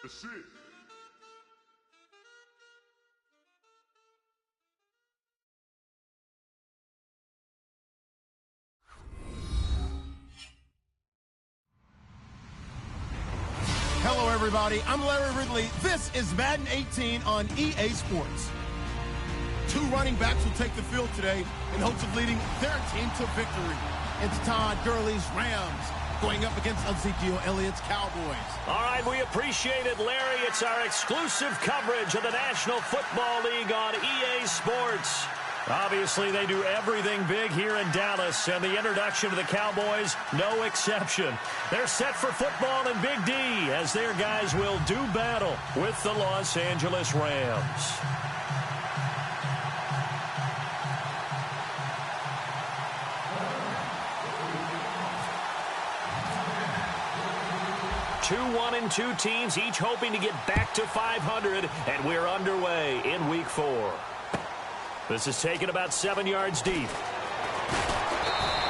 That's it. Hello, everybody. I'm Larry Ridley. This is Madden 18 on EA Sports. Two running backs will take the field today in hopes of leading their team to victory. It's Todd Gurley's Rams going up against Ezekiel Elliott's Cowboys. All right, we appreciate it, Larry. It's our exclusive coverage of the National Football League on EA Sports. Obviously, they do everything big here in Dallas, and the introduction to the Cowboys, no exception. They're set for football in Big D, as their guys will do battle with the Los Angeles Rams. Two 1-2 teams, each hoping to get back to 500, and we're underway in Week 4. This is taken about 7 yards deep.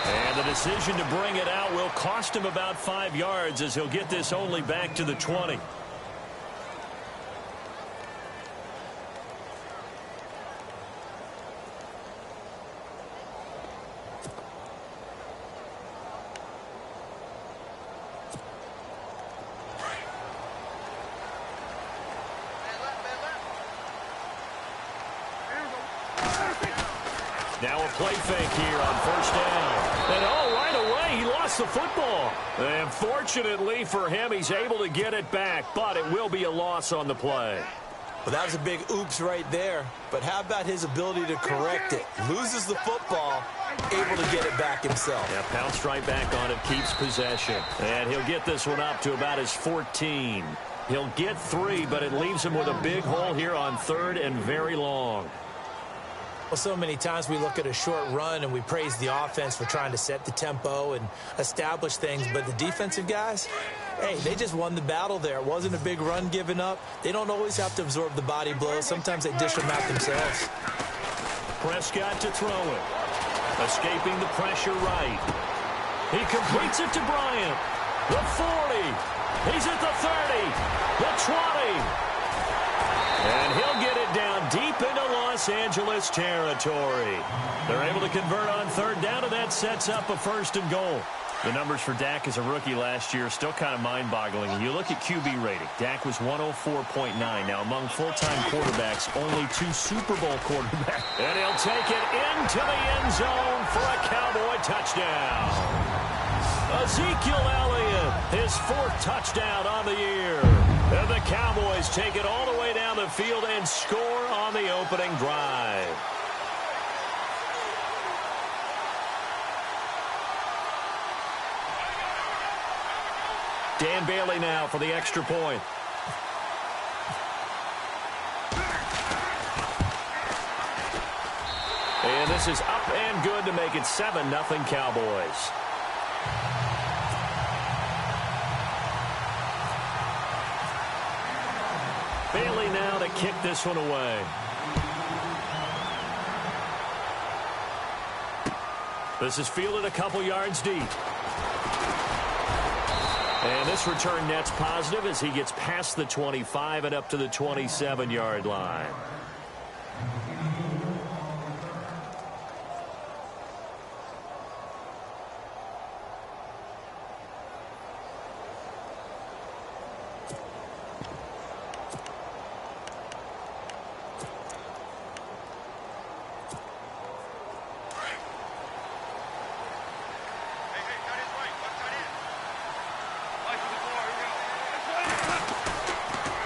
And the decision to bring it out will cost him about 5 yards, as he'll get this only back to the 20. Now a play fake here on first down. And right away, he lost the football. And fortunately for him, he's able to get it back, but it will be a loss on the play. Well, that was a big oops right there. But how about his ability to correct it? Loses the football, able to get it back himself. Yeah, pounced right back on it, keeps possession. And he'll get this one up to about his 14. He'll get 3, but it leaves him with a big hole here on third and very long. Well, so many times we look at a short run and we praise the offense for trying to set the tempo and establish things, but the defensive guys, hey, they just won the battle there. It wasn't a big run given up. They don't always have to absorb the body blows. Sometimes they dish them out themselves. Prescott to throw it. Escaping the pressure right. He completes it to Bryant. The 40. He's at the 30. The 20. And he'll get it down deep into Los Angeles territory. They're able to convert on third down, and that sets up a first and goal. The numbers for Dak as a rookie last year are still kind of mind-boggling. You look at QB rating. Dak was 104.9. Now, among full-time quarterbacks, only 2 Super Bowl quarterbacks. And he'll take it into the end zone for a Cowboy touchdown. Ezekiel Elliott, his 4th touchdown on the year. And the Cowboys take it all the way down the field and score on the opening drive. Dan Bailey now for the extra point. And this is up and good to make it 7-0 Cowboys. Bailey now to kick this one away. This is fielded a couple yards deep. And this return net's positive as he gets past the 25 and up to the 27-yard line.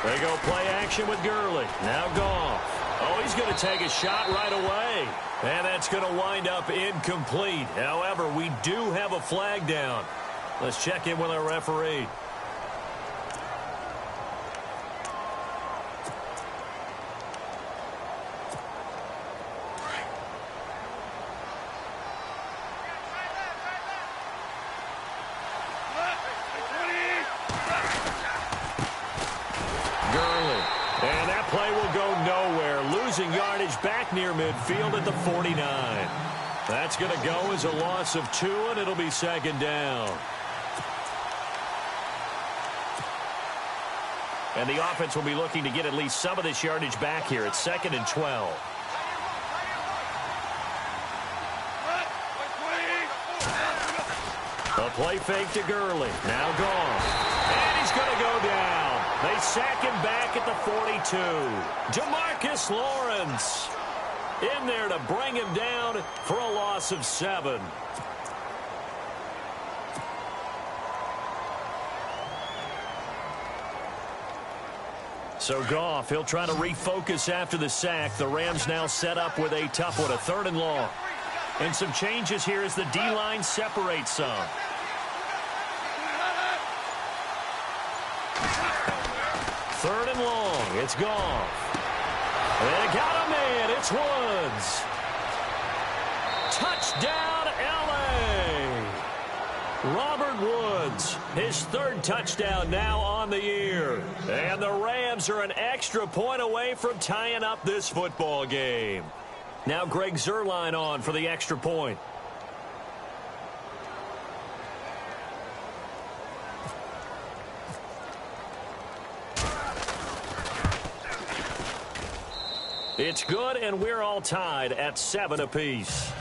They go play action with Gurley. Now Goff. Oh, he's going to take a shot right away. And that's going to wind up incomplete. However, we do have a flag down. Let's check in with our referee. near midfield at the 49. That's going to go as a loss of 2, and it'll be second down. And the offense will be looking to get at least some of this yardage back here. It's 2nd and 12. A play fake to Gurley. Now gone. And he's going to go down. They sack him back at the 42. Demarcus Lawrence in there to bring him down for a loss of 7. So Goff, he'll try to refocus after the sack. The Rams now set up with a tough one, a 3rd and long. And some changes here as the D-line separates some. Third and long. It's Goff. They got him in. It's Woods. Touchdown, L.A. Robert Woods, his 3rd touchdown now on the year. And the Rams are an extra point away from tying up this football game. Now Greg Zuerlein on for the extra point. It's good, and we're all tied at 7 apiece.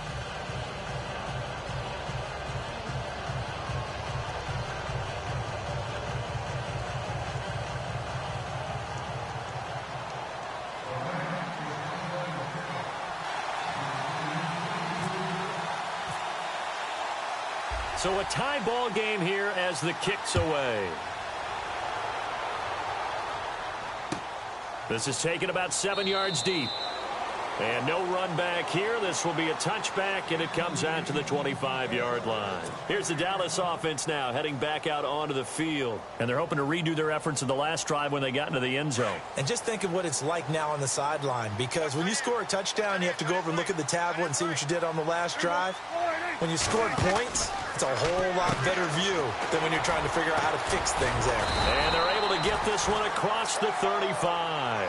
So a tie ball game here as the kick's away. This is taken about 7 yards deep. And no run back here. This will be a touchback, and it comes out to the 25-yard line. Here's the Dallas offense now heading back out onto the field. And they're hoping to redo their efforts in the last drive when they got into the end zone. And just think of what it's like now on the sideline, because when you score a touchdown, you have to go over and look at the tablet and see what you did on the last drive. When you scored points, it's a whole lot better view than when you're trying to figure out how to fix things there. And they're able to get this one across the 35.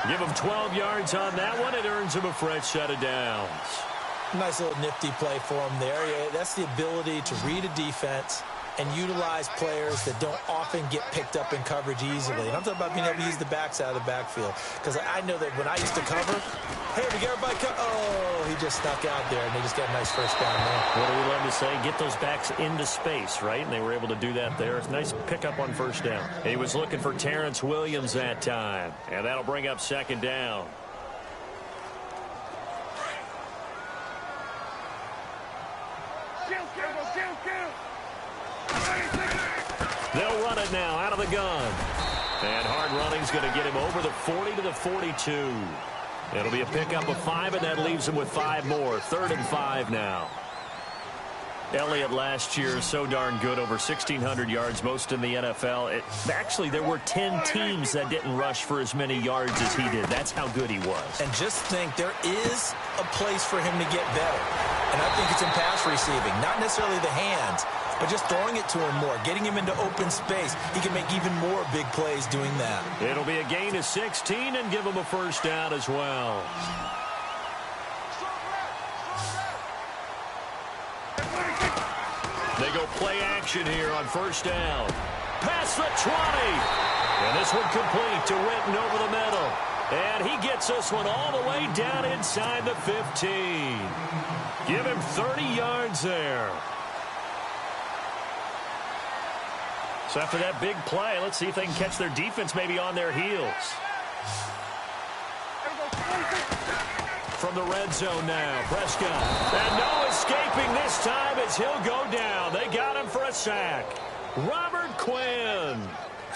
Give him 12 yards on that one. It earns him a fresh set of downs. Nice little nifty play for him there. Yeah, that's the ability to read a defense and utilize players that don't often get picked up in coverage easily. And I'm talking about being able to use the backside of the backfield. Because I know that when I used to cover, hey, we got everybody oh, he just snuck out there, and they just got a nice first down there. What do we love to say? Get those backs into space, right? And they were able to do that there. Nice pickup on first down. He was looking for Terrence Williams that time. And that'll bring up second down. They'll run it now out of the gun. And hard running's going to get him over the 40 to the 42. It'll be a pickup of 5, and that leaves him with 5 more. 3rd and 5 now. Elliott last year, so darn good, over 1,600 yards, most in the NFL. Actually, there were 10 teams that didn't rush for as many yards as he did. That's how good he was. And just think, there is a place for him to get better. And I think it's in pass receiving, not necessarily the hands, but just throwing it to him more, getting him into open space. He can make even more big plays doing that. It'll be a gain of 16 and give him a first down as well. They go play action here on first down. Past the 20. And this one complete to Witten over the middle. And he gets this one all the way down inside the 15. Give him 30 yards there. So after that big play, let's see if they can catch their defense maybe on their heels. From the red zone now, Prescott. And no escaping this time as he'll go down. They got him for a sack. Robert Quinn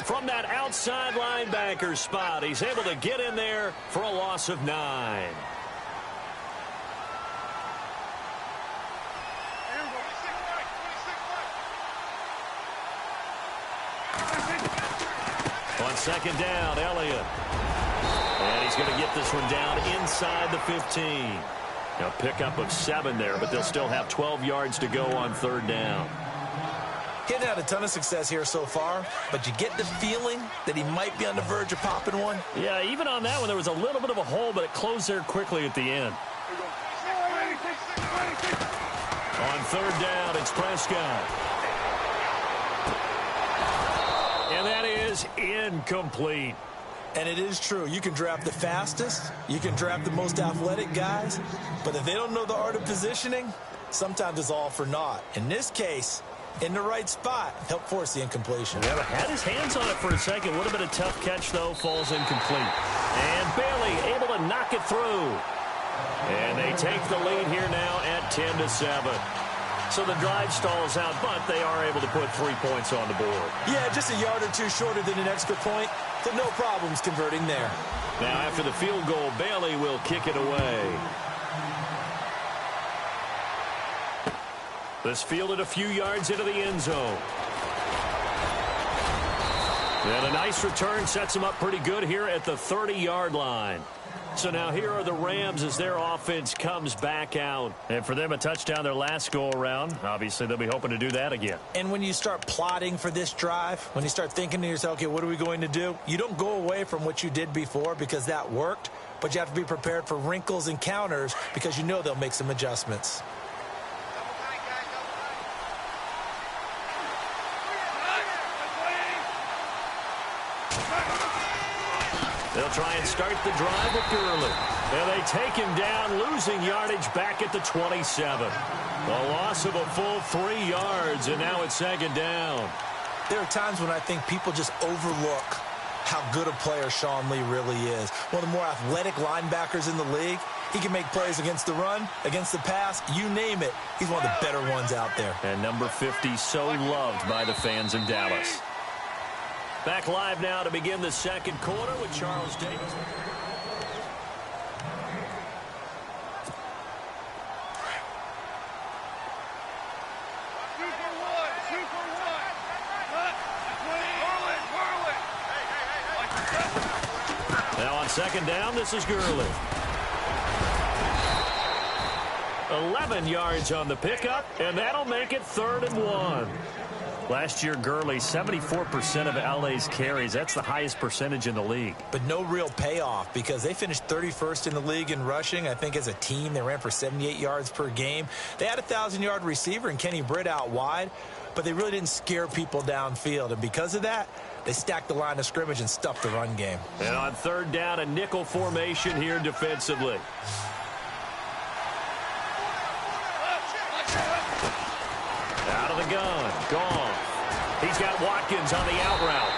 from that outside linebacker spot. He's able to get in there for a loss of 9. On second down, Elliott. And he's going to get this one down inside the 15. A pickup of 7 there, but they'll still have 12 yards to go on third down. He hadn't had a ton of success here so far, but you get the feeling that he might be on the verge of popping one. Yeah, even on that one, there was a little bit of a hole, but it closed there quickly at the end. On third down, it's Prescott. And that is incomplete. And it is true. You can draft the fastest. You can draft the most athletic guys. But if they don't know the art of positioning, sometimes it's all for naught. In this case, in the right spot, helped force the incompletion. Yeah, had his hands on it for a second. Would have been a tough catch, though. Falls incomplete. And Bailey able to knock it through. And they take the lead here now at 10-7. So the drive stalls out, but they are able to put 3 points on the board. Yeah, just a yard or two shorter than an extra point, so no problems converting there. Now after the field goal, Bailey will kick it away. This fielded a few yards into the end zone. And a nice return sets them up pretty good here at the 30-yard line. So now here are the Rams as their offense comes back out. And for them, a touchdown their last go-around. Obviously, they'll be hoping to do that again. And when you start plotting for this drive, when you start thinking to yourself, okay, what are we going to do? You don't go away from what you did before because that worked, but you have to be prepared for wrinkles and counters because you know they'll make some adjustments. They'll try and start the drive with Gurley. And they take him down, losing yardage back at the 27. A loss of a full 3 yards, and now it's second down. There are times when I think people just overlook how good a player Sean Lee really is. One of the more athletic linebackers in the league. He can make plays against the run, against the pass, you name it. He's one of the better ones out there. And number 50 so loved by the fans in Dallas. Back live now to begin the second quarter with Charles Davis. Now on second down, this is Gurley. 11 yards on the pickup, and that'll make it 3rd and 1. Last year, Gurley, 74% of LA's carries. That's the highest percentage in the league. But no real payoff because they finished 31st in the league in rushing. I think as a team, they ran for 78 yards per game. They had a 1,000-yard receiver and Kenny Britt out wide, but they really didn't scare people downfield. And because of that, they stacked the line of scrimmage and stuffed the run game. And on third down, a nickel formation here defensively. Out of the gun. Gone. He's got Watkins on the out route.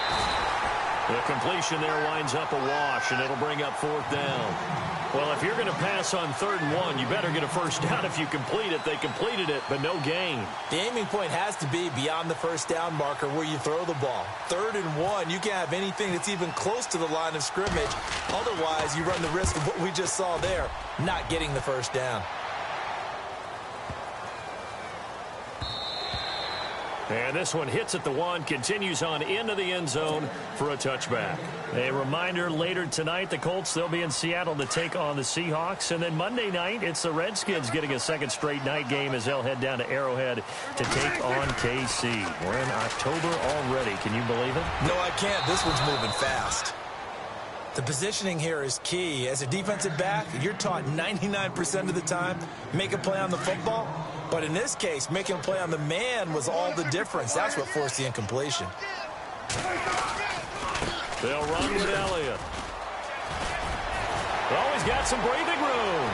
The completion there winds up a wash, and it'll bring up 4th down. Well, if you're going to pass on 3rd and 1, you better get a first down if you complete it. They completed it, but no gain. The aiming point has to be beyond the first down marker where you throw the ball. 3rd and 1, you can't have anything that's even close to the line of scrimmage. Otherwise, you run the risk of what we just saw there, not getting the first down. And this one hits at the 1, continues on into the end zone for a touchback. A reminder, later tonight, the Colts, they'll be in Seattle to take on the Seahawks. And then Monday night, it's the Redskins getting a second straight night game as they'll head down to Arrowhead to take on KC. We're in October already. Can you believe it? No, I can't. This one's moving fast. The positioning here is key. As a defensive back, you're taught 99% of the time, make a play on the football. But in this case, making a play on the man was all the difference. That's what forced the incompletion. They'll run with Elliott. Oh, he's got some breathing room.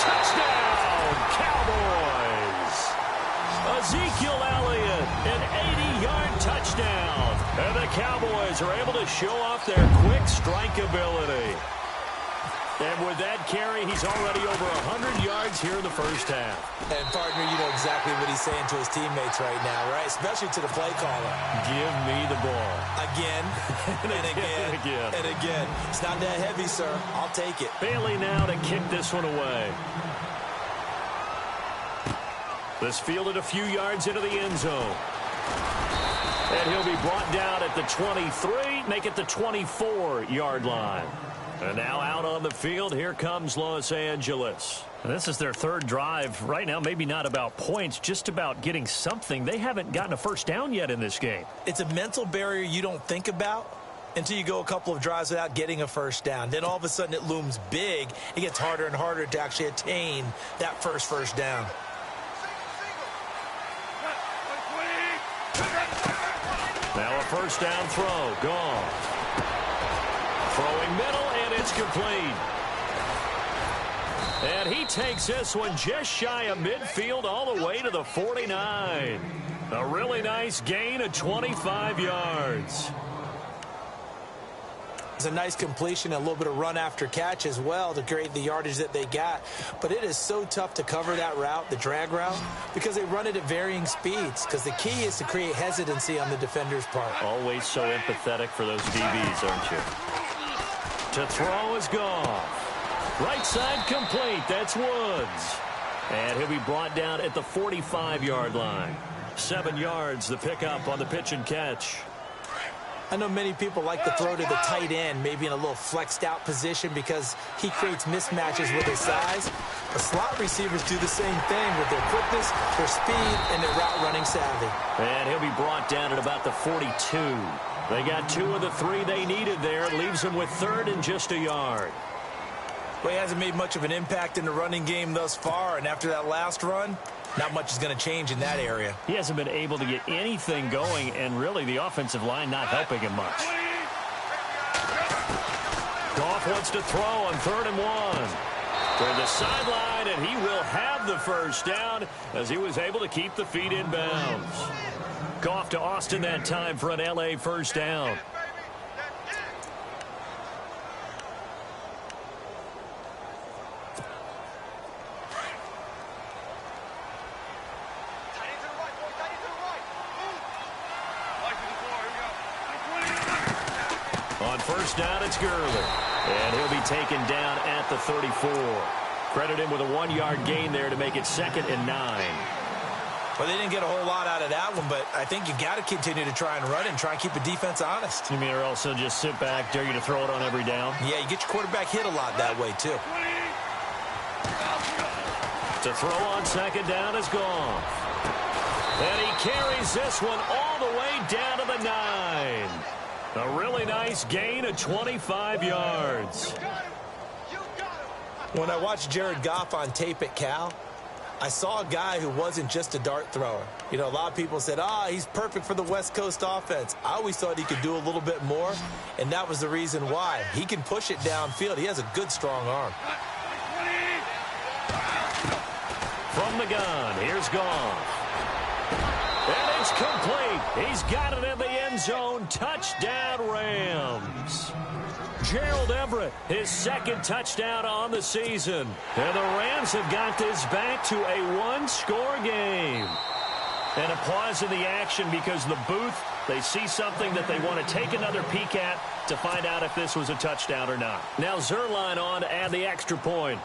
Touchdown, Cowboys. Ezekiel Elliott, an 80-yard touchdown. And the Cowboys are able to show off their quick strike ability. And with that carry, he's already over 100 yards here in the first half. And, partner, you know exactly what he's saying to his teammates right now, right? Especially to the play caller. Give me the ball. Again, and again, and again. It's not that heavy, sir. I'll take it. Bailey now to kick this one away. This fielded a few yards into the end zone. And he'll be brought down at the 23, make it the 24-yard line. And now out on the field, here comes Los Angeles. And this is their third drive. Right now, maybe not about points, just about getting something. They haven't gotten a first down yet in this game. It's a mental barrier you don't think about until you go a couple of drives without getting a first down. Then all of a sudden it looms big. It gets harder and harder to actually attain that first down. Now a first down throw. Gone. Throwing middle, and it's complete. And he takes this one just shy of midfield all the way to the 49. A really nice gain of 25 yards. It's a nice completion, a little bit of run after catch as well to create the yardage that they got. But it is so tough to cover that route, the drag route, because they run it at varying speeds. Because the key is to create hesitancy on the defender's part. Always so empathetic for those DBs, aren't you? To throw is Goff. Right side complete. That's Woods. And he'll be brought down at the 45-yard line. 7 yards, the pickup on the pitch and catch. I know many people like to throw to the tight end, maybe in a little flexed out position because he creates mismatches with his size. The slot receivers do the same thing with their quickness, their speed, and their route running savvy. And he'll be brought down at about the 42. They got 2 of the 3 they needed there. Leaves them with 3rd and just a yard. Well, he hasn't made much of an impact in the running game thus far, and after that last run, not much is going to change in that area. He hasn't been able to get anything going, and really the offensive line not helping him much. Goff wants to throw on 3rd and 1. To the sideline, and he will have the first down as he was able to keep the feet in bounds. Goff to Austin that time for an L.A. first down. On first down, it's Gurley. And he'll be taken down at the 34. Credit him with a 1-yard gain there to make it 2nd and 9. Well, they didn't get a whole lot out of that one, but I think you got to continue to try and run it and try and keep the defense honest. You mean or also just sit back, dare you to throw it on every down? Yeah, you get your quarterback hit a lot that way, too. To throw on 2nd down is Goff. And he carries this one all the way down to the 9. A really nice gain of 25 yards. When I watched Jared Goff on tape at Cal, I saw a guy who wasn't just a dart thrower. You know, a lot of people said, he's perfect for the West Coast offense. I always thought he could do a little bit more, and that was the reason why. He can push it downfield. He has a good, strong arm. From the gun, here's Goff. And it's complete. He's got it in the end zone. Touchdown, Rams. Gerald Everett, his 2nd touchdown on the season. And the Rams have got this back to a 1-score game. And a pause in the action because the booth, they see something that they want to take another peek at to find out if this was a touchdown or not. Now Zerline on to add the extra point.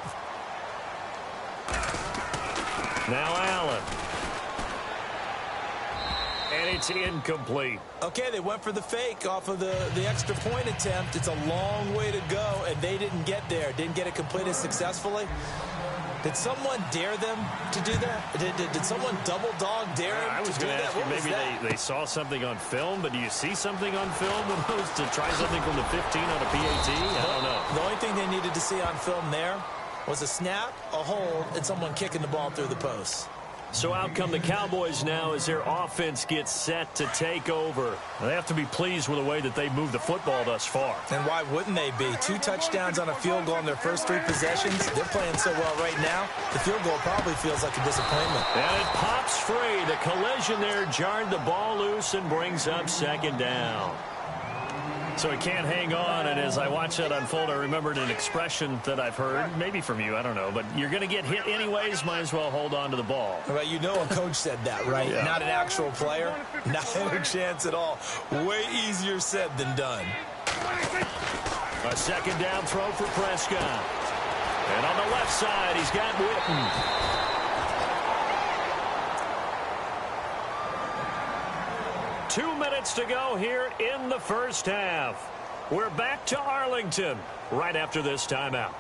Now Allen. And it's incomplete. Okay, they went for the fake off of the extra point attempt. It's a long way to go, and they didn't get there. Didn't get it completed successfully. Did someone dare them to do that? Did someone double dog dare them I was going to ask you, maybe they saw something on film, but do you see something on film to try something from the 15 on a PAT? I don't know. The only thing they needed to see on film there was a snap, a hold, and someone kicking the ball through the post. So out come the Cowboys now as their offense gets set to take over. They have to be pleased with the way that they moved the football thus far. And why wouldn't they be? 2 touchdowns on a field goal in their first 3 possessions. They're playing so well right now, the field goal probably feels like a disappointment. And it pops free. The collision there jarred the ball loose and brings up 2nd down. So he can't hang on, and as I watch that unfold, I remembered an expression that I've heard, maybe from you, I don't know, but you're going to get hit anyways, might as well hold on to the ball. Well, you know a coach said that, right? Yeah. Not an actual player. Not a chance at all. Way easier said than done. A 2nd down throw for Prescott. And on the left side, he's got Witten. 2 minutes to go here in the first half. We're back to Arlington right after this timeout.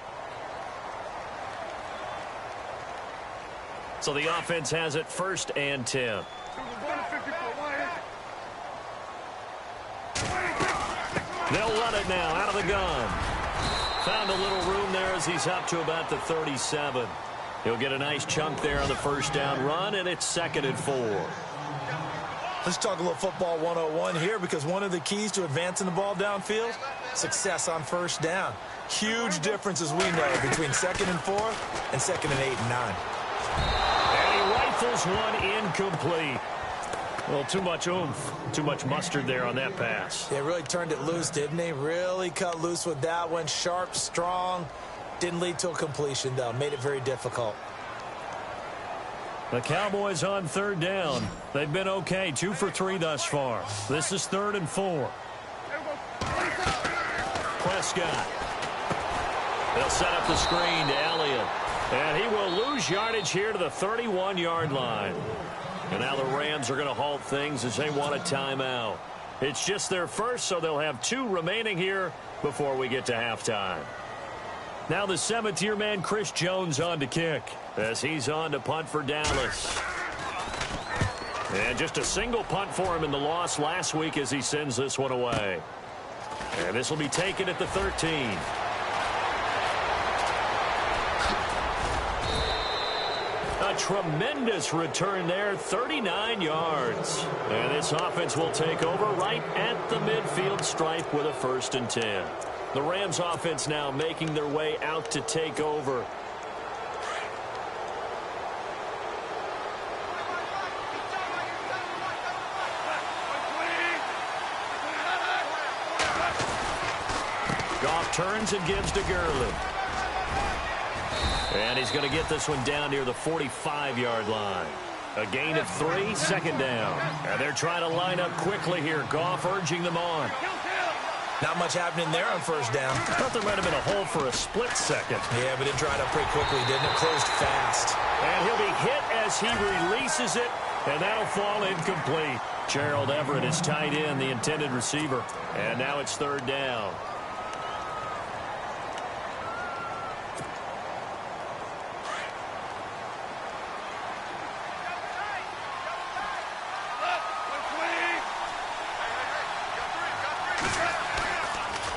So the offense has it 1st and 10. They'll run it now out of the gun. Found a little room there as he's up to about the 37. He'll get a nice chunk there on the 1st down run, and it's 2nd and 4. Let's talk a little football 101 here, because one of the keys to advancing the ball downfield, success on 1st down. Huge difference, as we know, between 2nd and 4 and 2nd and 8 and 9. And he rifles one incomplete. Well, too much oomph, too much mustard there on that pass. They really turned it loose, didn't they? Really cut loose with that one. Sharp, strong. Didn't lead to a completion, though. Made it very difficult. The Cowboys on 3rd down. They've been okay, 2 for 3 thus far. This is 3rd and 4. Prescott. They'll set up the screen to Elliott. And he will lose yardage here to the 31-yard line. And now the Rams are going to halt things as they want a timeout. It's just their first, so they'll have 2 remaining here before we get to halftime. Now the 7th-year man, Chris Jones, on to kick as he's on to punt for Dallas. And just a single punt for him in the loss last week as he sends this one away. And this will be taken at the 13. A tremendous return there, 39 yards. And this offense will take over right at the midfield stripe with a 1st and 10. The Rams offense now making their way out to take over. Goff turns and gives to Gurley. And he's going to get this one down near the 45-yard line. A gain of 3, 2nd down. And they're trying to line up quickly here. Goff urging them on. Not much happening there on 1st down. I thought there might have been a hole for a split second. Yeah, but it dried up pretty quickly, didn't it? Closed fast. And he'll be hit as he releases it, and that'll fall incomplete. Gerald Everett is tied in, the intended receiver. And now it's 3rd down.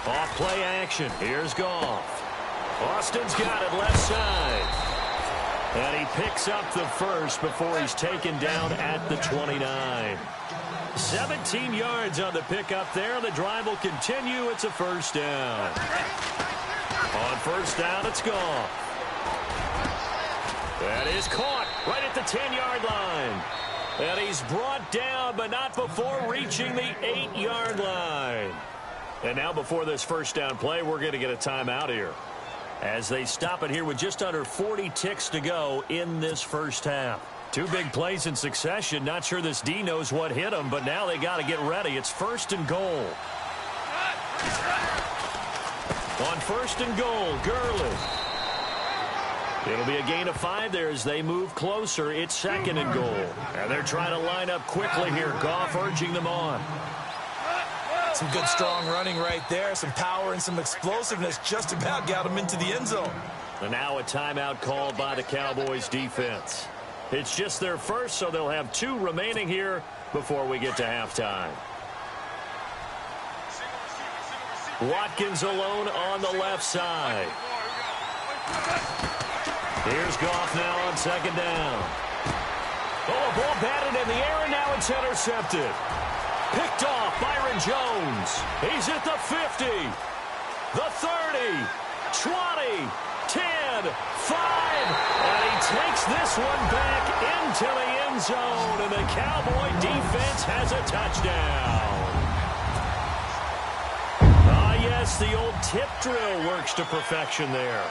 Off-play action. Here's Goff. Austin's got it left side. And he picks up the 1st before he's taken down at the 29. 17 yards on the pickup there. The drive will continue. It's a 1st down. On 1st down, it's Goff. That is caught right at the 10-yard line. And he's brought down, but not before reaching the 8-yard line. And now before this 1st down play, we're going to get a timeout here as they stop it here with just under 40 ticks to go in this 1st half. 2 big plays in succession. Not sure this D knows what hit him, but now they got to get ready. It's 1st and goal. On 1st and goal, Gurley. It'll be a gain of 5 there as they move closer. It's 2nd and goal. And they're trying to line up quickly here. Goff urging them on. Some good, strong running right there. Some power and some explosiveness just about got him into the end zone. And now a timeout called by the Cowboys defense. It's just their first, so they'll have 2 remaining here before we get to halftime. Watkins alone on the left side. Here's Goff now on 2nd down. Oh, a ball batted in the air, and now it's intercepted. Picked off Byron Jones. He's at the 50, the 30, 20, 10, 5. And he takes this one back into the end zone. And the Cowboy defense has a touchdown. Yes, the old tip drill works to perfection there.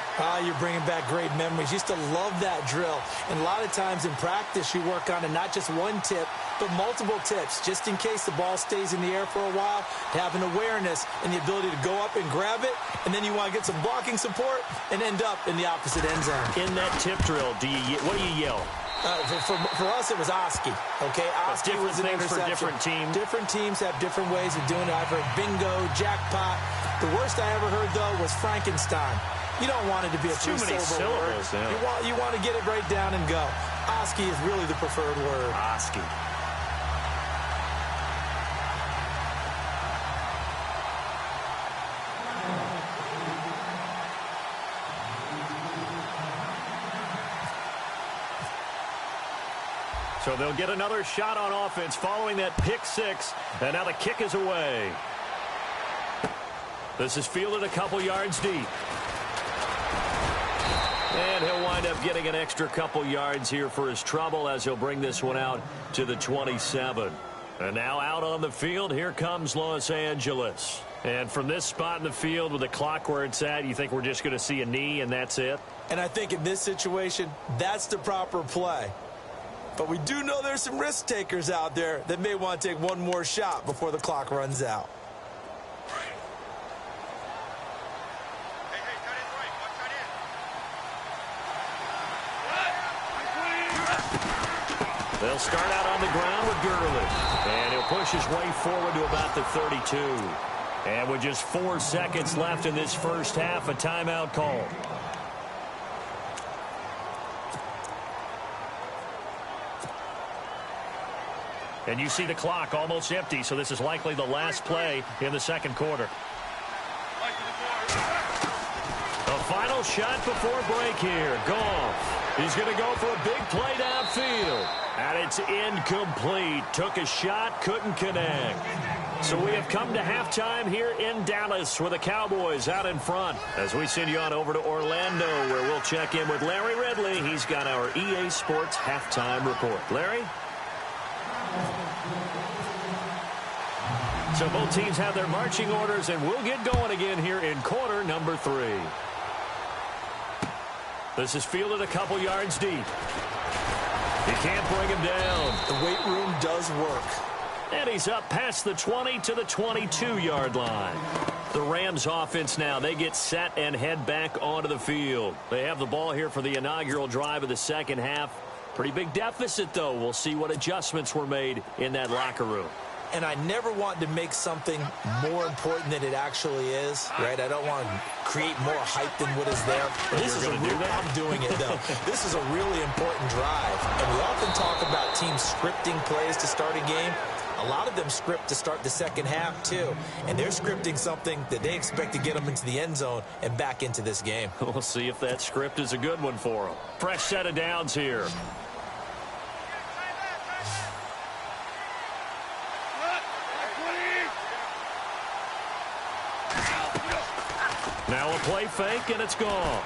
You're bringing back great memories. Used to love that drill. And a lot of times in practice, you work on it, not just one tip, but multiple tips, just in case the ball stays in the air for a while, to have an awareness and the ability to go up and grab it, and then you want to get some blocking support and end up in the opposite end zone. In that tip drill, what do you yell? For us, it was Oski. Okay, Oski was an interception. For different teams. Different teams have different ways of doing it. I've heard bingo, jackpot. The worst I ever heard, though, was Frankenstein. You don't want it to be a too many syllables. Yeah. You want to get it right down and go. Oski is really the preferred word. Oski. So they'll get another shot on offense following that pick six. And now the kick is away. This is fielded a couple yards deep. And he'll wind up getting an extra couple yards here for his trouble as he'll bring this one out to the 27. And now out on the field, here comes Los Angeles. And from this spot in the field with the clock where it's at, you think we're just going to see a knee and that's it? And I think in this situation, that's the proper play. But we do know there's some risk takers out there that may want to take one more shot before the clock runs out. They'll start out on the ground with Gurley. And he'll push his way forward to about the 32. And with just 4 seconds left in this first half, a timeout call. And you see the clock almost empty, so this is likely the last play in the second quarter. A final shot before break here. Goff. He's going to go for a big play downfield. And it's incomplete. Took a shot, couldn't connect. So we have come to halftime here in Dallas with the Cowboys out in front. As we send you on over to Orlando, where we'll check in with Larry Ridley. He's got our EA Sports halftime report. Larry? So both teams have their marching orders, and we'll get going again here in quarter number 3. This is fielded a couple yards deep. He can't bring him down. The weight room does work. And he's up past the 20 to the 22-yard line. The Rams offense now, they get set and head back onto the field. They have the ball here for the inaugural drive of the second half. Pretty big deficit, though. We'll see what adjustments were made in that locker room. And I never want to make something more important than it actually is, right? I don't want to create more hype than what is there. This is I'm doing it, though. This is a really important drive. And we often talk about teams scripting plays to start a game. A lot of them script to start the second half, too. And they're scripting something that they expect to get them into the end zone and back into this game. We'll see if that script is a good one for them. Fresh set of downs here. Now a play fake, and it's gone.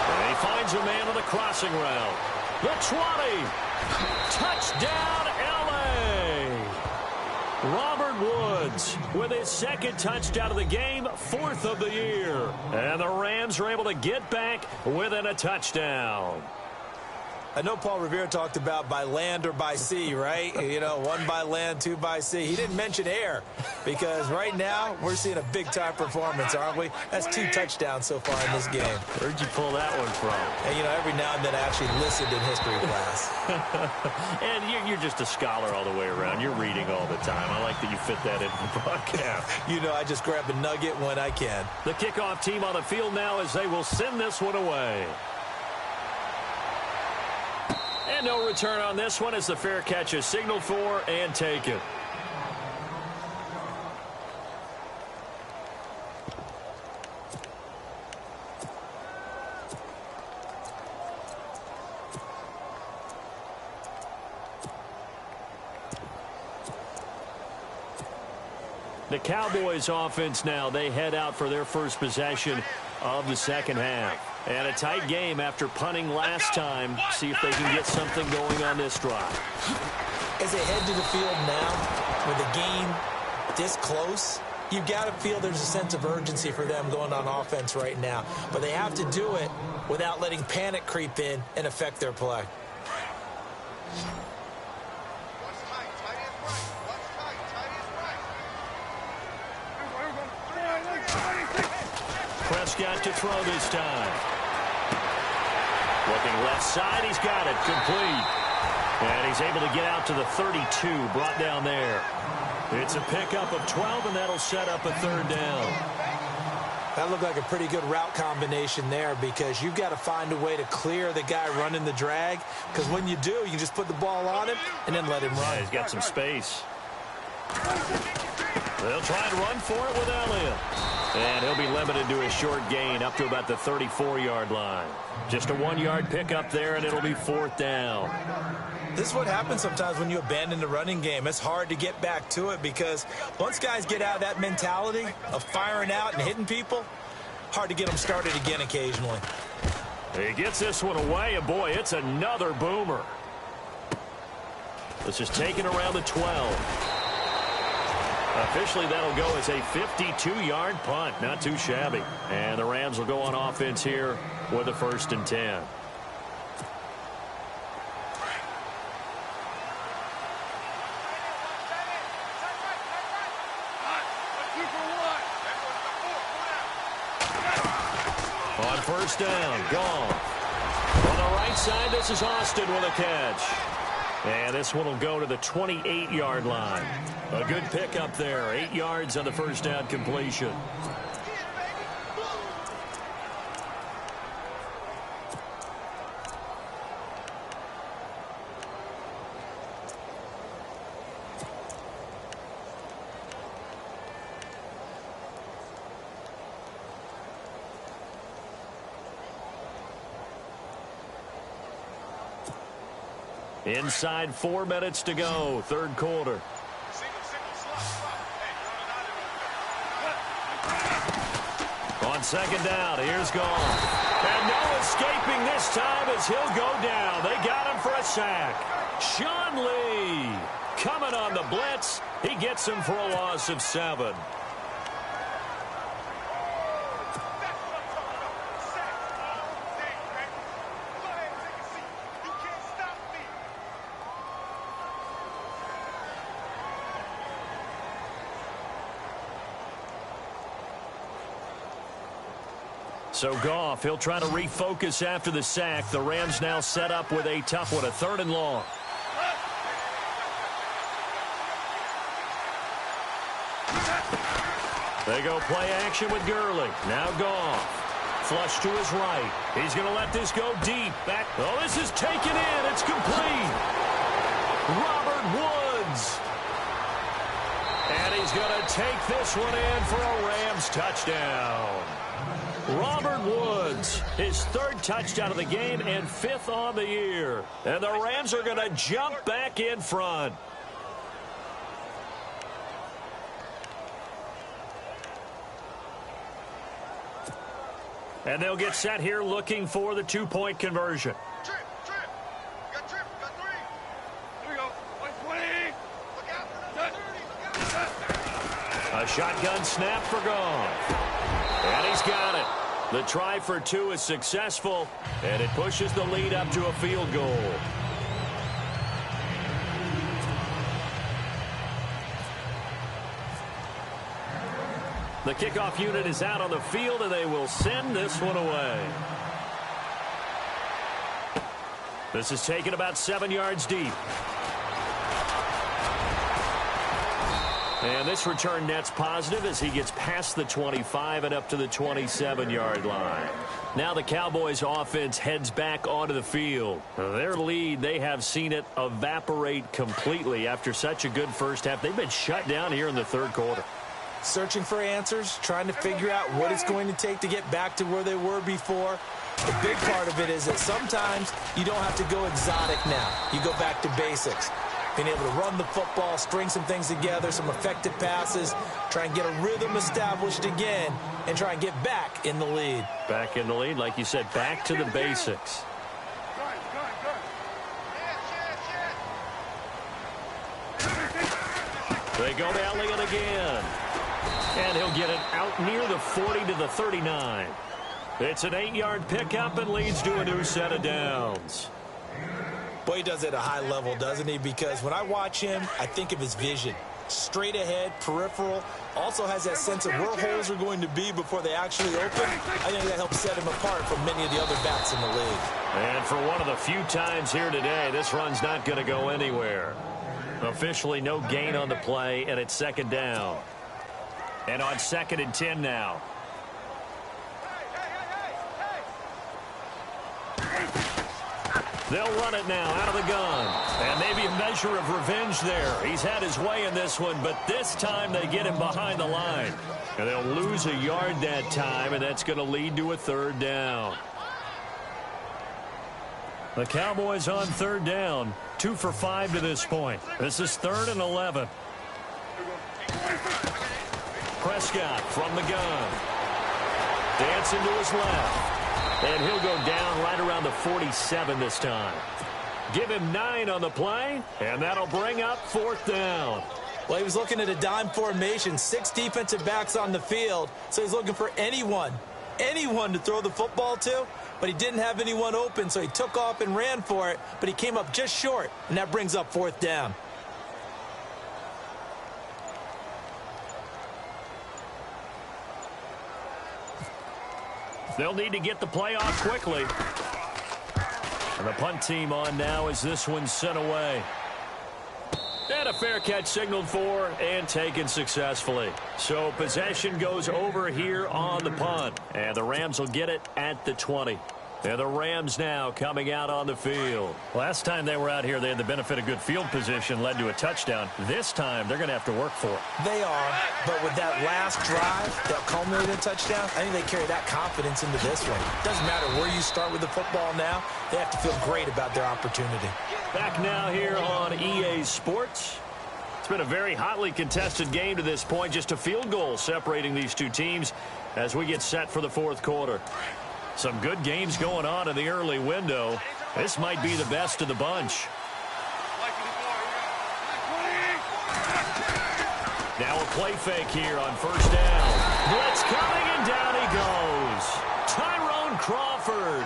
And he finds a man on the crossing route. The 20. Touchdown, L.A. Robert Woods with his second touchdown of the game, 4th of the year. And the Rams are able to get back within a touchdown. I know Paul Revere talked about by land or by sea, right? You know, 1 by land, 2 by sea. He didn't mention air because right now we're seeing a big-time performance, aren't we? That's 2 touchdowns so far in this game. Where'd you pull that one from? And, you know, every now and then I actually listened in history class. And you're just a scholar all the way around. You're reading all the time. I like that you fit that into the broadcast. You know, I just grab a nugget when I can. The kickoff team on the field now as they will send this one away. And no return on this one as the fair catch is signaled for and taken. The Cowboys offense now, they head out for their first possession of the second half. And a tight game after punting last time. See if they can get something going on this drive. As they head to the field now, with the game this close, you've got to feel there's a sense of urgency for them going on offense right now. But they have to do it without letting panic creep in and affect their play. Prescott to throw this time. Looking left side, he's got it, complete. And he's able to get out to the 32, brought down there. It's a pickup of 12, and that'll set up a 3rd down. That looked like a pretty good route combination there because you've got to find a way to clear the guy running the drag, because when you do, you can just put the ball on him and then let him run. Yeah, he's got some space. They'll try and run for it with Elliott. And he'll be limited to a short gain up to about the 34-yard line. Just a 1-yard pickup there, and it'll be 4th down. This is what happens sometimes when you abandon the running game. It's hard to get back to it because once guys get out of that mentality of firing out and hitting people, hard to get them started again occasionally. He gets this one away, and boy, it's another boomer. This is taken around the 12. Officially, that'll go as a 52-yard punt. Not too shabby. And the Rams will go on offense here with a 1st and 10. On 1st down, gone. On the right side, this is Austin with a catch. And this one will go to the 28-yard line. A good pickup there. 8 yards on the 1st down completion. Inside 4 minutes to go, 3rd quarter. On 2nd down, here's Goff. And no escaping this time as he'll go down. They got him for a sack. Sean Lee coming on the blitz. He gets him for a loss of 7. So Goff, he'll try to refocus after the sack. The Rams now set up with a tough one, a 3rd and long. They go play action with Gurley. Now Goff. Flush to his right. He's going to let this go deep. Back. Oh, this is taken in. It's complete. Robert Woods. And he's going to take this one in for a Rams touchdown. Robert Woods, his 3rd touchdown of the game and 5th on the year. And the Rams are going to jump back in front. And they'll get set here looking for the 2-point conversion. Trip. Got 3. Here we go. 120. Look out. 30. A shotgun snap for Goff. And he's got it. The try for 2 is successful, and it pushes the lead up to a field goal. The kickoff unit is out on the field, and they will send this one away. This is taken about 7 yards deep. And this return net's positive as he gets past the 25 and up to the 27-yard line. Now the Cowboys offense heads back onto the field. Their lead, they have seen it evaporate completely after such a good first half. They've been shut down here in the 3rd quarter. Searching for answers, trying to figure out what it's going to take to get back to where they were before. The big part of it is that sometimes you don't have to go exotic now. You go back to basics. Being able to run the football, string some things together, some effective passes, try and get a rhythm established again, and try and get back in the lead. Back in the lead, like you said, back to the basics. They go to Elliott again. And he'll get it out near the 40 to the 39. It's an 8-yard pickup and leads to a new set of downs. Boy, he does it at a high level, doesn't he? Because when I watch him, I think of his vision. straight ahead, peripheral. Also has that sense of where holes are going to be before they actually open. I think that helps set him apart from many of the other backs in the league. And for one of the few times here today, this run's not going to go anywhere. Officially no gain on the play, and it's second down. And on 2nd and 10 now. They'll run it now out of the gun. And maybe a measure of revenge there. He's had his way in this one, but this time they get him behind the line. And they'll lose a yard that time, and that's going to lead to a 3rd down. The Cowboys on 3rd down. 2 for 5 to this point. This is 3rd and 11. Prescott from the gun. Dancing to his left. And he'll go down right around the 47 this time. Give him 9 on the play, and that'll bring up 4th down. Well, he was looking at a dime formation, 6 defensive backs on the field, so he's looking for anyone to throw the football to, but he didn't have anyone open, so he took off and ran for it, but he came up just short, and that brings up 4th down. They'll need to get the play off quickly. And the punt team on now as this one's sent away. And a fair catch signaled for and taken successfully. So possession goes over here on the punt. And the Rams will get it at the 20. And the Rams now coming out on the field. Last time they were out here, they had the benefit of good field position, led to a touchdown. This time, they're going to have to work for it. They are, but with that last drive that culminated in a touchdown, I think they carry that confidence into this one. Doesn't matter where you start with the football now, they have to feel great about their opportunity. Back now here on EA Sports. It's been a very hotly contested game to this point. Just a field goal separating these two teams as we get set for the 4th quarter. Some good games going on in the early window. This might be the best of the bunch. Now a play fake here on 1st down. Blitz coming, and down he goes. Tyrone Crawford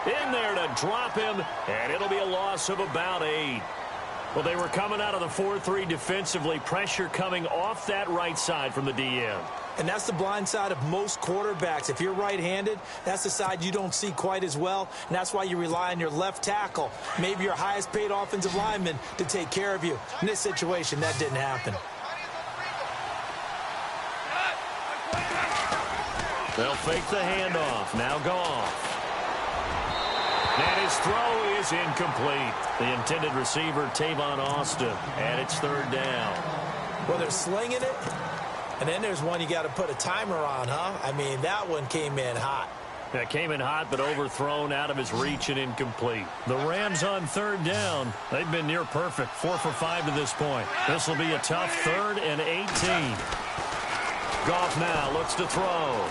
in there to drop him, and it'll be a loss of about 8. Well, they were coming out of the 4-3 defensively. Pressure coming off that right side from the DM. And that's the blind side of most quarterbacks. If you're right-handed, that's the side you don't see quite as well, and that's why you rely on your left tackle, maybe your highest-paid offensive lineman, to take care of you. In this situation, that didn't happen. They'll fake the handoff. Now Goff. And his throw is incomplete. The intended receiver, Tavon Austin, and it's 3rd down. Well, they're slinging it. And then there's one you got to put a timer on, huh? I mean, that one came in hot. That came in hot, but overthrown, out of his reach, and incomplete. The Rams on 3rd down. They've been near perfect. 4 for 5 to this point. This will be a tough 3rd and 18. Goff now looks to throw.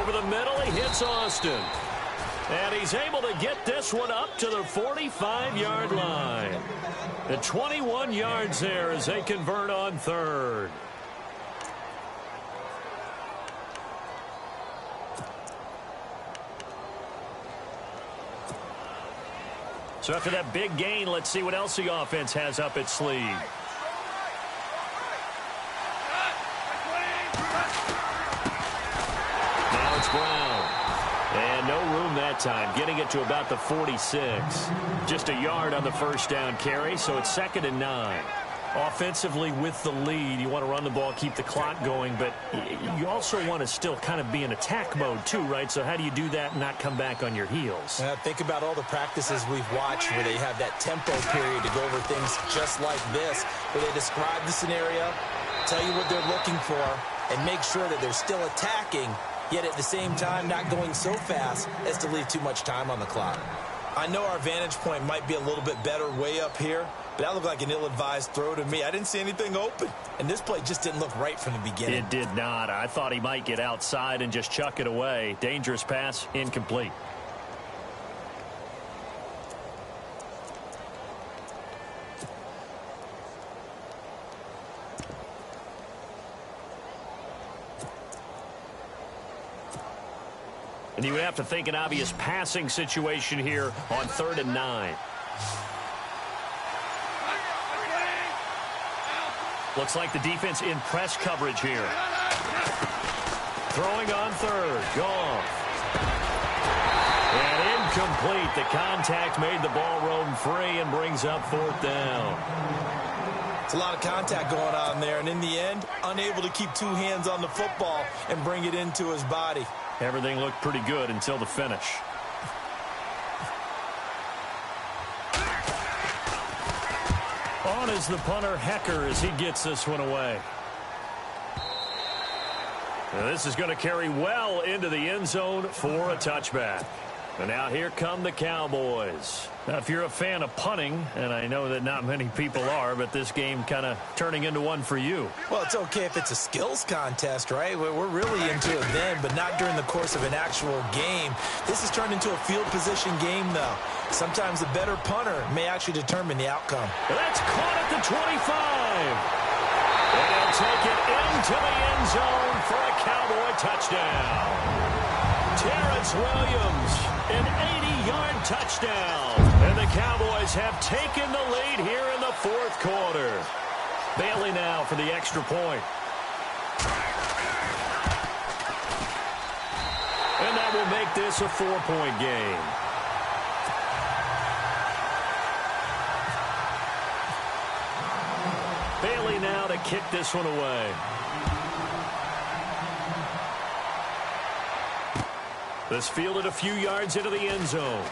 Over the middle, he hits Austin. And he's able to get this one up to the 45-yard line. The 21 yards there as they convert on 3rd. So after that big gain, let's see what else the offense has up its sleeve. Now it's Brown. And no room that time, getting it to about the 46. Just a yard on the 1st down carry, so it's 2nd and 9. Offensively with the lead, you want to run the ball, keep the clock going, but you also want to still kind of be in attack mode too, right? So how do you do that and not come back on your heels? Think about all the practices we've watched where they have that tempo period to go over things just like this, where they describe the scenario, tell you what they're looking for, and make sure that they're still attacking, yet at the same time not going so fast as to leave too much time on the clock. I know our vantage point might be a little bit better way up here, but that looked like an ill-advised throw to me. I didn't see anything open, and this play just didn't look right from the beginning. It did not. I thought he might get outside and just chuck it away. Dangerous pass, incomplete. And you would have to think an obvious passing situation here on 3rd and 9. Looks like the defense in press coverage here. Throwing on third. Goff. And incomplete. The contact made the ball roam free and brings up fourth down. It's a lot of contact going on there, and in the end, unable to keep two hands on the football and bring it into his body. Everything looked pretty good until the finish. On is the punter, Hecker, as he gets this one away. Now this is going to carry well into the end zone for a touchback. And now here come the Cowboys. Now, if you're a fan of punting, and I know that not many people are, but this game kind of turning into one for you. Well, it's okay if it's a skills contest, right? We're really into it then, but not during the course of an actual game. This has turned into a field position game, though. Sometimes the better punter may actually determine the outcome. That's caught at the 25. And they'll take it into the end zone for a Cowboy touchdown. Terrence Williams, an 80-yard touchdown. And the Cowboys have taken the lead here in the fourth quarter. Bailey now for the extra point. And that will make this a 4-point game. Bailey now to kick this one away. This fielded a few yards into the end zone.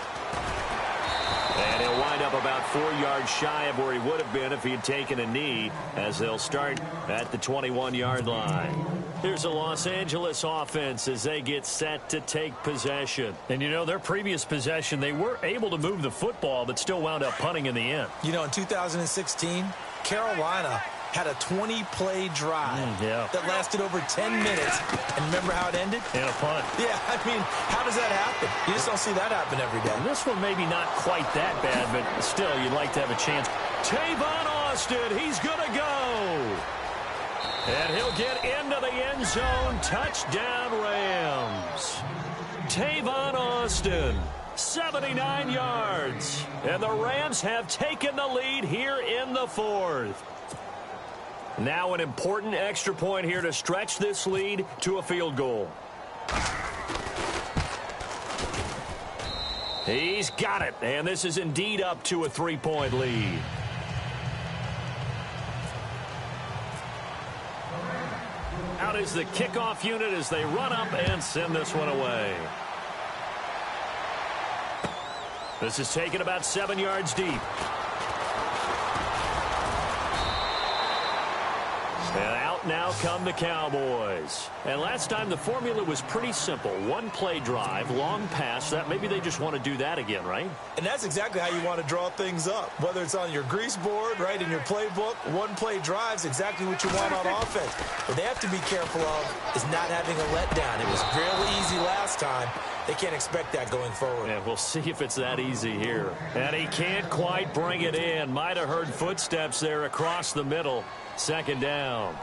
And he'll wind up about 4 yards shy of where he would have been if he had taken a knee, as they'll start at the 21-yard line. Here's the Los Angeles offense as they get set to take possession. And, you know, their previous possession, they were able to move the football, but still wound up punting in the end. You know, in 2016, Carolina had a 20-play drive that lasted over 10 minutes. And remember how it ended? And a punt. Yeah, I mean, how does that happen? You just don't see that happen every day. And this one maybe not quite that bad, but still, you'd like to have a chance. Tavon Austin, he's going to go. And he'll get into the end zone. Touchdown, Rams. Tavon Austin, 79 yards. And the Rams have taken the lead here in the fourth. Now an important extra point here to stretch this lead to a field goal. He's got it, and this is indeed up to a 3-point lead. Out is the kickoff unit as they run up and send this one away. This is taken about 7 yards deep. And out now come the Cowboys. And last time the formula was pretty simple. One play drive, long pass. That maybe they just want to do that again, right? And that's exactly how you want to draw things up. Whether it's on your grease board, right, in your playbook, one play drive's exactly what you want on offense. What they have to be careful of is not having a letdown. It was really easy last time. They can't expect that going forward. Yeah, we'll see if it's that easy here. And he can't quite bring it in. Might have heard footsteps there across the middle. Second down.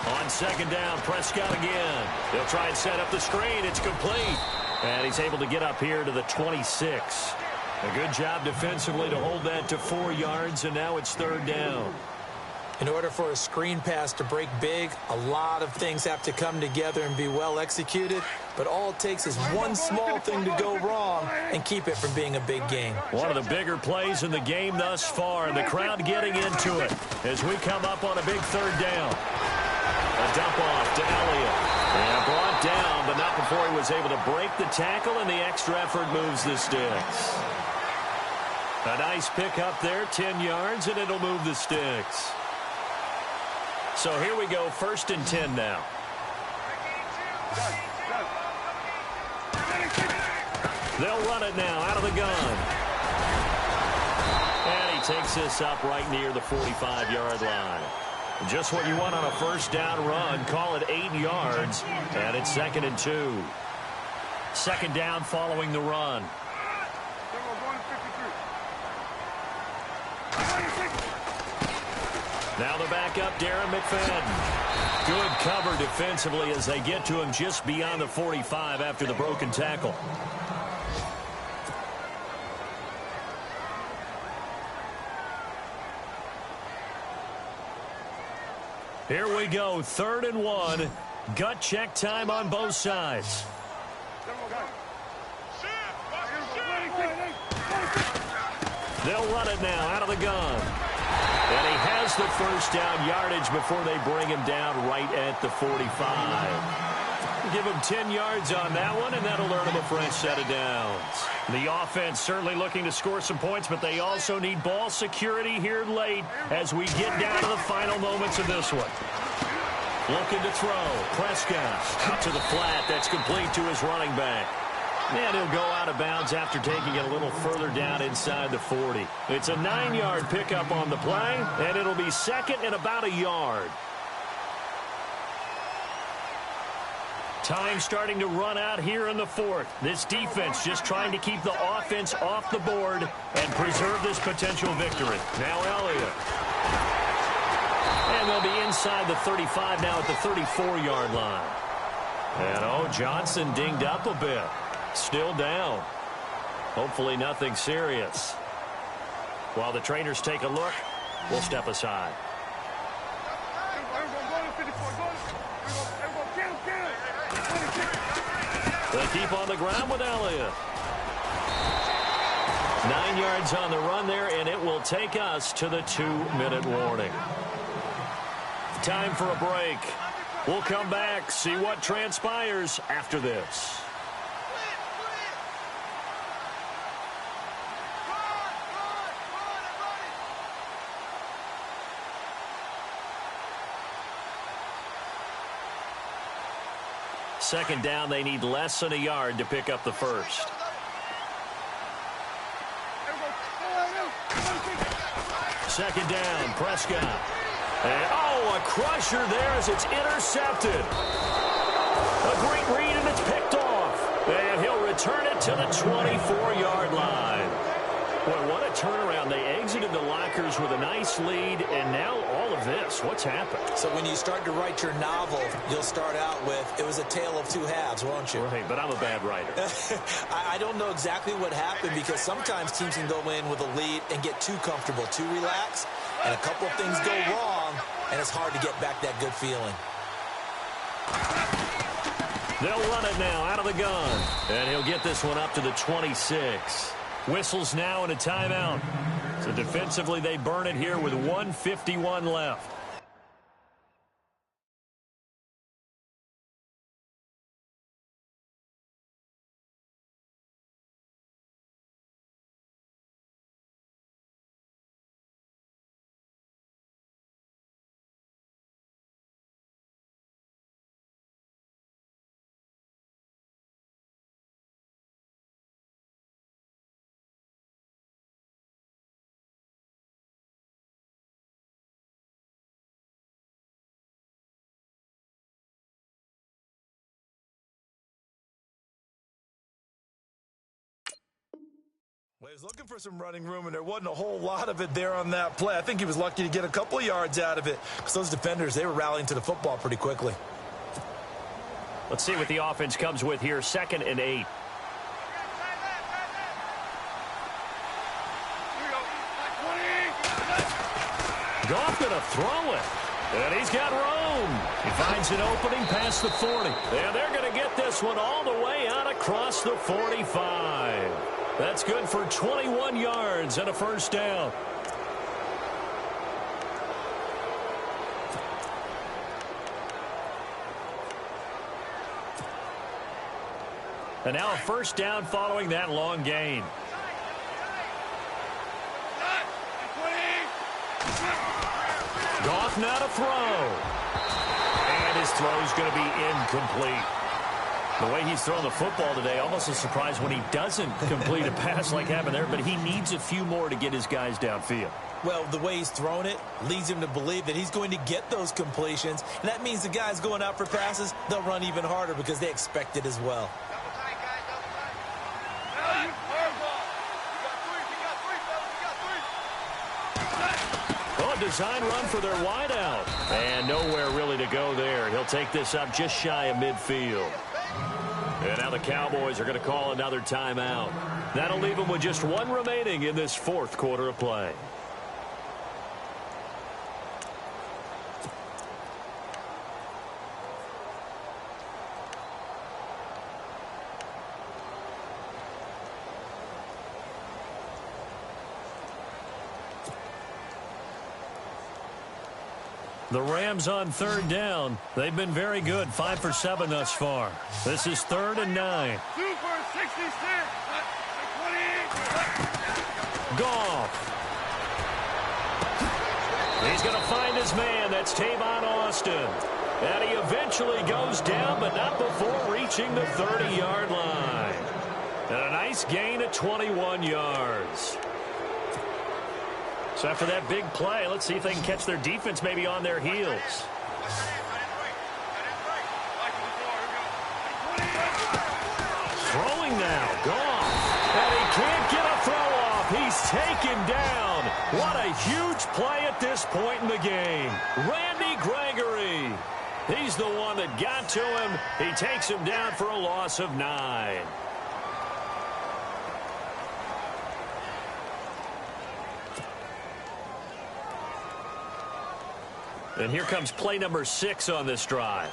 On second down, Prescott again. They'll try and set up the screen. It's complete. And he's able to get up here to the 26. A good job defensively to hold that to 4 yards, and now it's third down. In order for a screen pass to break big, a lot of things have to come together and be well executed. But all it takes is one small thing to go wrong and keep it from being a big game. One of the bigger plays in the game thus far, and the crowd getting into it as we come up on a big third down. A dump off to Elliott. And brought down, but not before he was able to break the tackle, and the extra effort moves the sticks. A nice pick up there, 10 yards, and it'll move the sticks. So here we go, 1st and 10 now. They'll run it now out of the gun. And he takes this up right near the 45-yard line. Just what you want on a first down run. Call it 8 yards, and it's 2nd and 2. Second down following the run. Now the backup, Darren McFadden. Good cover defensively as they get to him just beyond the 45 after the broken tackle. Here we go, 3rd and 1. Gut check time on both sides. They'll run it now out of the gun. And he has the first down yardage before they bring him down right at the 45. Give him 10 yards on that one, and that'll earn him a fresh set of downs. The offense certainly looking to score some points, but they also need ball security here late as we get down to the final moments of this one. Looking to throw. Prescott out to the flat. That's complete to his running back. And he'll go out of bounds after taking it a little further down inside the 40. It's a 9-yard pickup on the play, and it'll be second and about a yard. Time starting to run out here in the 4th. This defense just trying to keep the offense off the board and preserve this potential victory. Now Elliott. And they'll be inside the 35 now at the 34-yard line. And, Johnson dinged up a bit. Still down. Hopefully nothing serious. While the trainers take a look, we'll step aside. They keep on the ground with Elliott. 9 yards on the run there, and it will take us to the 2-minute warning. Time for a break. We'll come back, see what transpires after this. Second down, they need less than a yard to pick up the first. Second down, Prescott. And, a crusher there as it's intercepted. A great read, and it's picked off. And he'll return it to the 24-yard line. Boy, what a turnaround. They exited the lockers with a nice lead, and now all of this. What's happened? So when you start to write your novel, you'll start out with, it was a tale of two halves, won't you? Right, but I'm a bad writer. I don't know exactly what happened, because sometimes teams can go in with a lead and get too comfortable, too relaxed, and a couple of things go wrong, and it's hard to get back that good feeling. They'll run it now out of the gun, and he'll get this one up to the 26. Whistles now and a timeout. So defensively, they burn it here with 1:51 left. Well, he was looking for some running room, and there wasn't a whole lot of it there on that play. I think he was lucky to get a couple of yards out of it, because those defenders, they were rallying to the football pretty quickly. Let's see what the offense comes with here. 2nd and 8. Goff gonna throw it. And he's got room. He finds an opening past the 40. And they're going to get this one all the way out across the 45. That's good for 21 yards and a first down. And now a first down following that long gain. Goff now to throw. And his throw is going to be incomplete. The way he's thrown the football today, almost a surprise when he doesn't complete a pass like happened there, but he needs a few more to get his guys downfield. Well, the way he's thrown it leads him to believe that he's going to get those completions, and that means the guys going out for passes, they'll run even harder because they expect it as well. Design run for their wideout. And nowhere really to go there. He'll take this up just shy of midfield. And now the Cowboys are going to call another timeout. That'll leave them with just one remaining in this fourth quarter of play. The Rams on third down. They've been very good, 5 for 7 thus far. This is 3rd and 9. 2 for 66. 20. Goff. He's going to find his man. That's Tavon Austin. And he eventually goes down, but not before reaching the 30-yard line. And a nice gain of 21 yards. So after that big play, let's see if they can catch their defense maybe on their heels. Throwing now, Goff. And he can't get a throw off. He's taken down. What a huge play at this point in the game. Randy Gregory. He's the one that got to him. He takes him down for a loss of 9. And here comes play number 6 on this drive.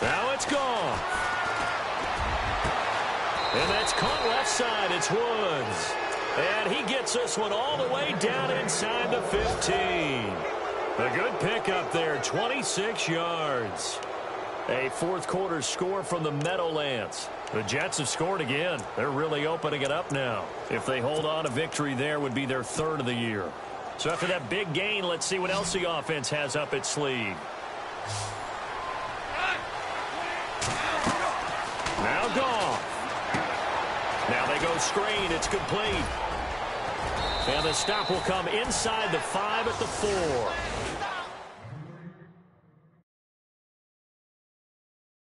Now it's gone. And that's caught left side. It's Woods. And he gets this one all the way down inside the 15. A good pickup there, 26 yards. A fourth quarter score from the Meadowlands. The Jets have scored again. They're really opening it up now. If they hold on, a victory there would be their 3rd of the year. So after that big gain, let's see what else the offense has up its sleeve. Now Goff. Now they go screen. It's complete. And the stop will come inside the 5 at the 4.